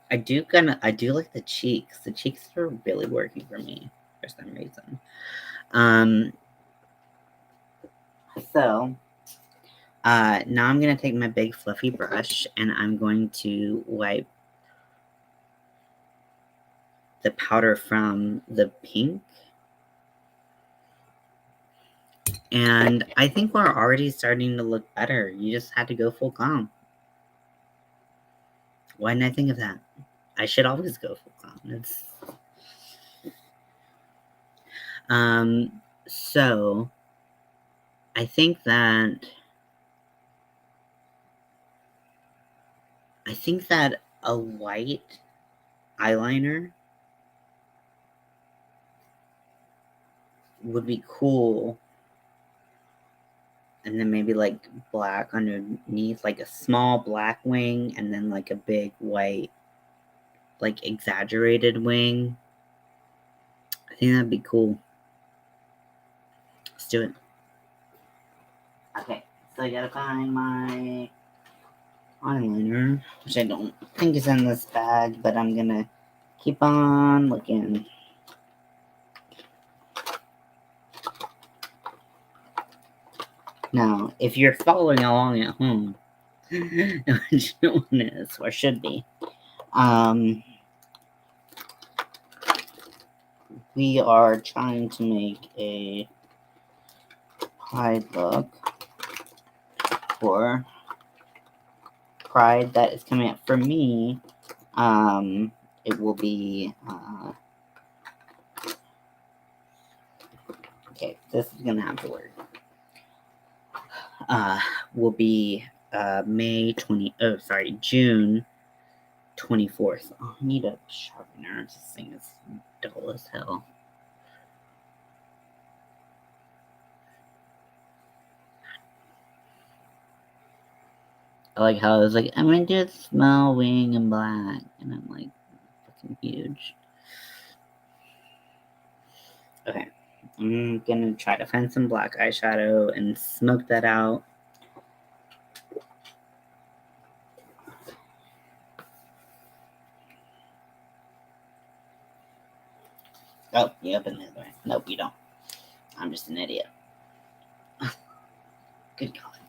I do like the cheeks. The cheeks are really working for me for some reason. So now I'm gonna take my big fluffy brush and I'm going to wipe the powder from the pink. And I think we're already starting to look better. You just had to go full calm. Why didn't I think of that? I should always go full calm. So I think that a white eyeliner would be cool. And then maybe like black underneath, like a small black wing, and then like a big white, like exaggerated wing. I think that'd be cool. Let's do it. Okay, so I gotta find my eyeliner, which I don't think is in this bag, but I'm gonna keep on looking. Now, if you're following along at home, which no one is, or should be, we are trying to make a Pride look for Pride that is coming up for me. It will be okay, this is gonna have to work. Will be June 24th. Oh, I need a sharpener. This thing is dull as hell. I like how I was like, I'm gonna do a small wing in black, and I'm like, fucking huge. Okay, I'm gonna try to find some black eyeshadow and smoke that out. Oh, you open the other way. Nope, you don't. I'm just an idiot. Good golly.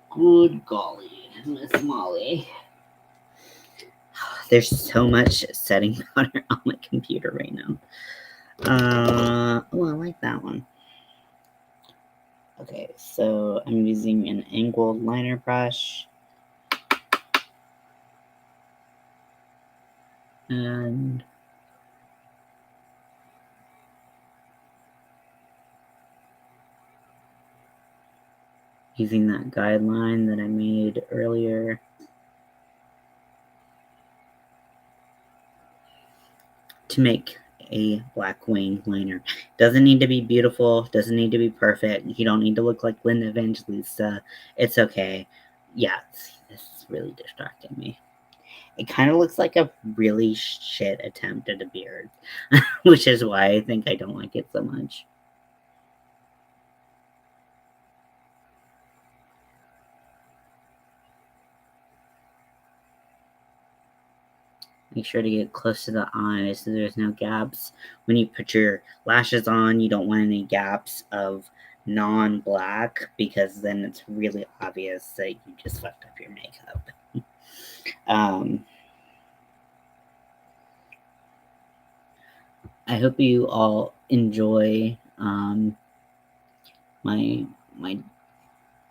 Good golly, Miss Molly. There's so much setting powder on my computer right now. Oh, I like that one. Okay, so I'm using an angled liner brush. And using that guideline that I made earlier. To make a black wing liner. Doesn't need to be beautiful, doesn't need to be perfect. You don't need to look like Linda Evangelista. It's okay. Yeah, this is really distracting me. It kind of looks like a really shit attempt at a beard, which is why I think I don't like it so much. Make sure to get close to the eyes so there's no gaps. When you put your lashes on, you don't want any gaps of non-black, because then it's really obvious that you just fucked up your makeup. I hope you all enjoy my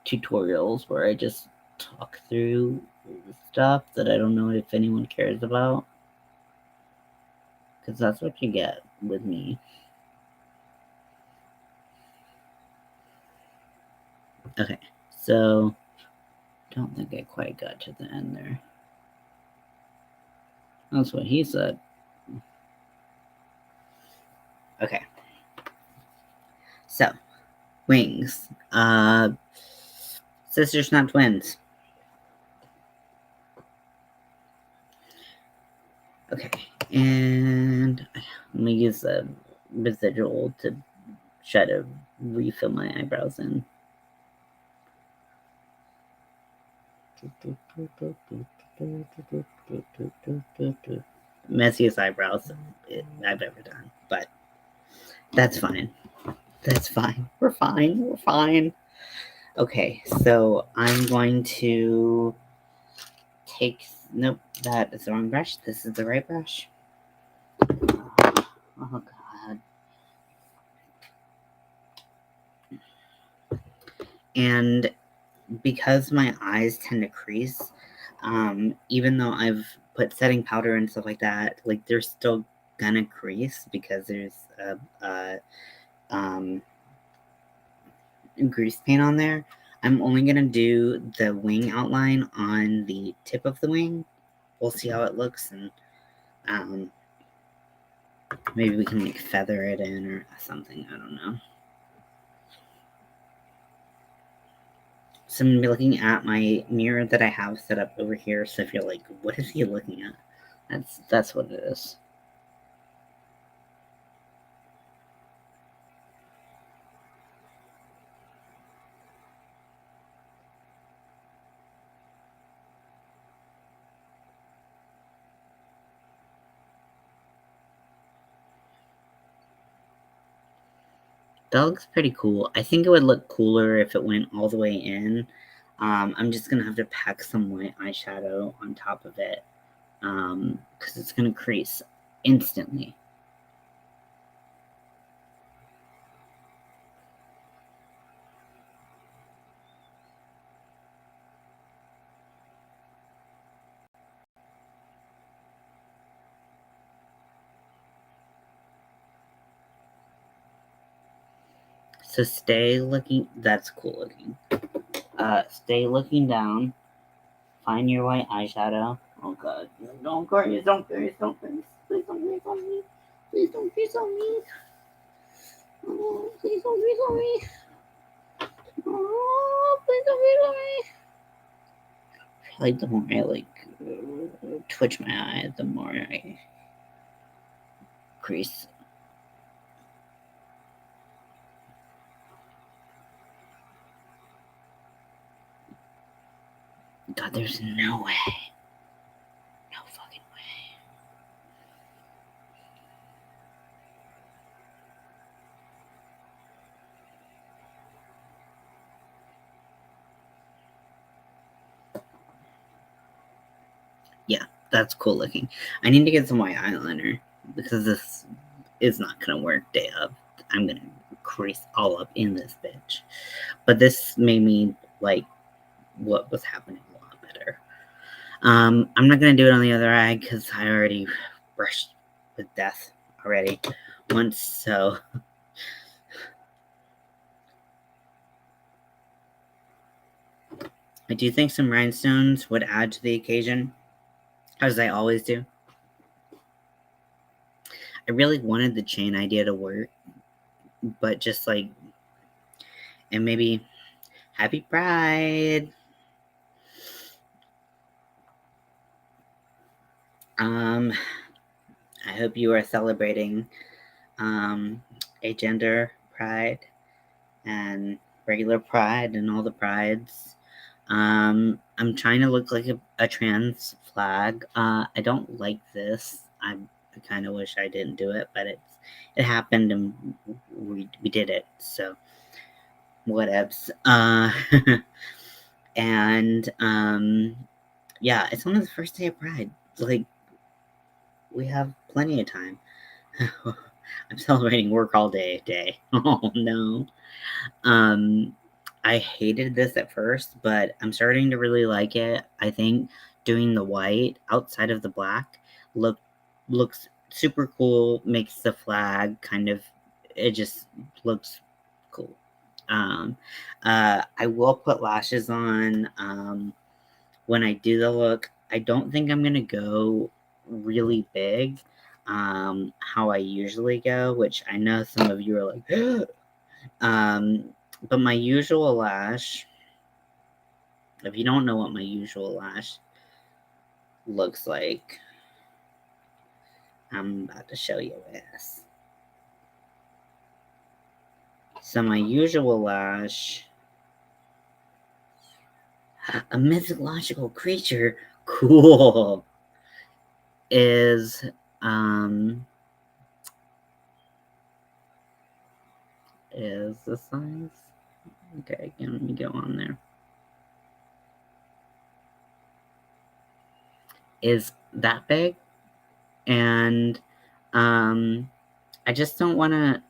tutorials where I just talk through stuff that I don't know if anyone cares about, because that's what you get with me. Okay, so don't think I quite got to the end there. That's what he said. Okay. So, wings. Sisters, not twins. Okay, and let me use the residual to try to refill my eyebrows in. Messiest eyebrows I've ever done, but that's fine. That's fine. We're fine. We're fine. Okay, so I'm going to take. Nope, that is the wrong brush. This is the right brush. Oh, God. And because my eyes tend to crease, even though I've put setting powder and stuff like that, like they're still gonna crease because there's a grease paint on there. I'm only gonna do the wing outline on the tip of the wing. We'll see how it looks, and maybe we can like feather it in or something. I don't know. So I'm gonna be looking at my mirror that I have set up over here. So if you're like, what is he looking at? That's what it is. That looks pretty cool. I think it would look cooler if it went all the way in. I'm just gonna have to pack some white eyeshadow on top of it because it's gonna crease instantly. So stay looking. That's cool looking. Stay looking down. Find your white eyeshadow. Oh God! Don't crease! Don't crease! Don't crease! Please don't crease on me! Please don't crease on me! Oh, please don't crease on me! Oh, please don't crease on me! Like the more I twitch my eye, the more I crease. God, there's no way. No fucking way. Yeah, that's cool looking. I need to get some white eyeliner because this is not gonna work day of. I'm gonna crease all up in this bitch. But this made me like what was happening a lot better. I'm not gonna do it on the other eye because I already brushed with death already once, so I do think some rhinestones would add to the occasion, as I always do. I really wanted the chain idea to work, but just like, and maybe Happy Pride. I hope you are celebrating a gender pride and regular pride and all the prides. I'm trying to look like a trans flag. I don't like this. I kind of wish I didn't do it, but it happened and we did it. So whatevs. And yeah, it's only the first day of Pride. Like we have plenty of time. I'm celebrating work all day. Oh no. I hated this at first, but I'm starting to really like it. I think doing the white outside of the black looks super cool, makes the flag kind of, it just looks cool. I will put lashes on when I do the look. I don't think I'm gonna go really big, how I usually go, which I know some of you are like, but my usual lash, if you don't know what my usual lash looks like, I'm about to show you this. So my usual lash, a mythological creature, cool, is the size. Okay, let me go on there. Is that big, and I just don't want to.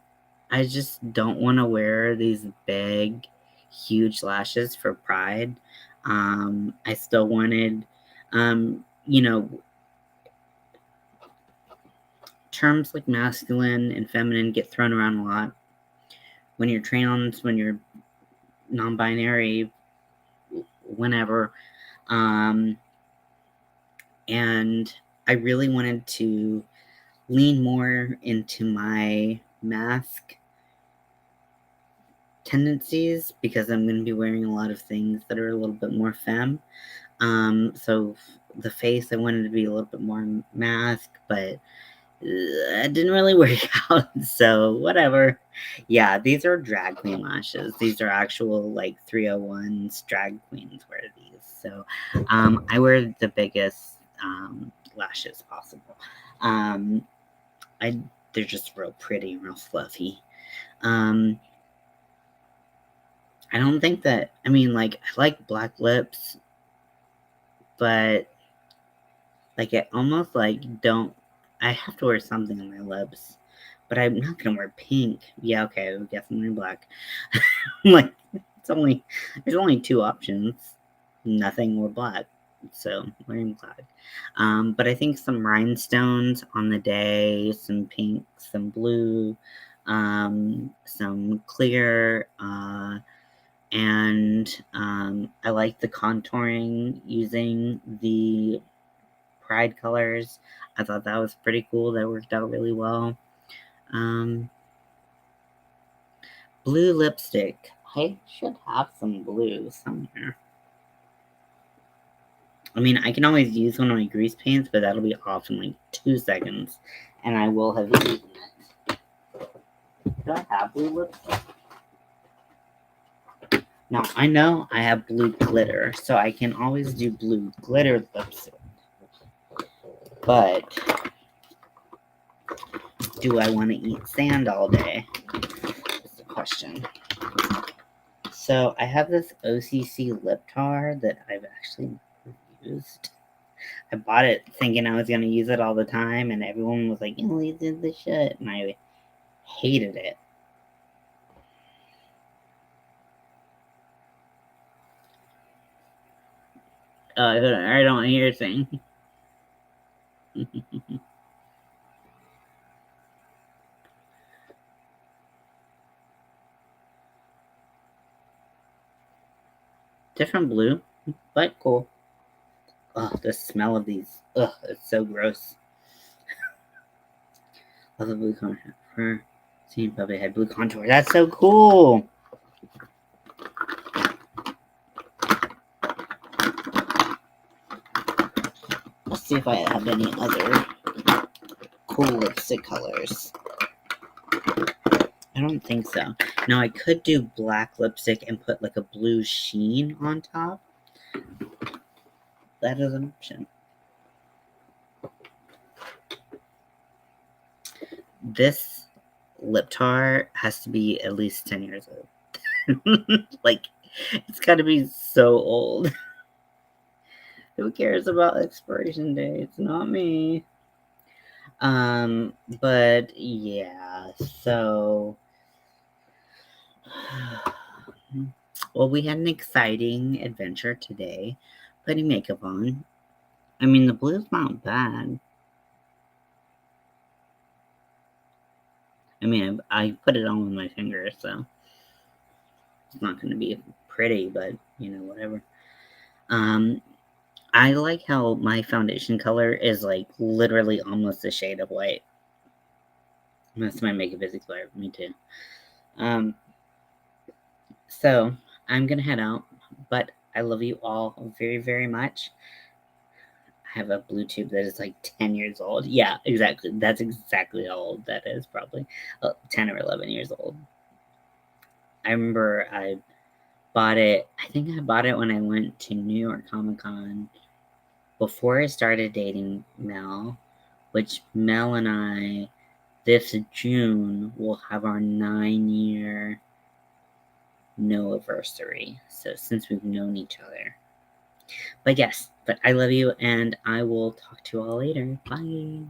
I just don't want to wear these big, huge lashes for Pride. I still wanted, you know, terms like masculine and feminine get thrown around a lot when you're trans, when you're non-binary, whenever. And I really wanted to lean more into my mask tendencies because I'm going to be wearing a lot of things that are a little bit more femme. So the face, I wanted to be a little bit more mask, but it didn't really work out. So whatever. Yeah, these are drag queen lashes. These are actual like 301s. Drag queens wear these. So I wear the biggest lashes possible. They're just real pretty, real fluffy. I don't think that, I mean, like, I like black lips, but, like, it almost, like, don't, I have to wear something on my lips, but I'm not gonna wear pink. Yeah, okay, I guess I'm wearing black. Like, there's only two options, nothing or black, so I'm wearing black. But I think some rhinestones on the day, some pink, some blue, some clear, and I like the contouring using the Pride colors. I thought that was pretty cool. That worked out really well. Blue lipstick. I should have some blue somewhere. I mean, I can always use one of my grease paints, but that'll be off in like 2 seconds, and I will have eaten it. Do I have blue lipstick? Now, I know I have blue glitter, so I can always do blue glitter lipstick. But do I want to eat sand all day? That's the question. So I have this OCC lip tar that I've actually never used. I bought it thinking I was going to use it all the time, and everyone was like, "You did the shit," and I hated it. I don't hear a thing. Different blue, but cool. Ugh, the smell of these. Ugh, it's so gross. Love the blue contour. For seeing puppy head blue contour. That's so cool. Let's see if I have any other cool lipstick colors. I don't think so. Now I could do black lipstick and put like a blue sheen on top. That is an option. This lip tar has to be at least 10 years old. Like, it's got to be so old. Who cares about expiration dates? Not me. But yeah, so well, we had an exciting adventure today, putting makeup on. I mean, the blue's not bad. I mean, I put it on with my finger, so it's not going to be pretty, but whatever. Um, I like how my foundation color is like literally almost a shade of white. That's my makeup is expired. Me too. Um, so I'm gonna head out, but I love you all very, very much. I have a blue tube that is like 10 years old. Yeah, exactly. That's exactly how old that is, probably 10 or 11 years old. I remember I bought it, I think I bought it when I went to New York Comic Con before I started dating Mel, which Mel and I, this June, will have our 9-year no anniversary. So since we've known each other. But yes, but I love you and I will talk to you all later. Bye.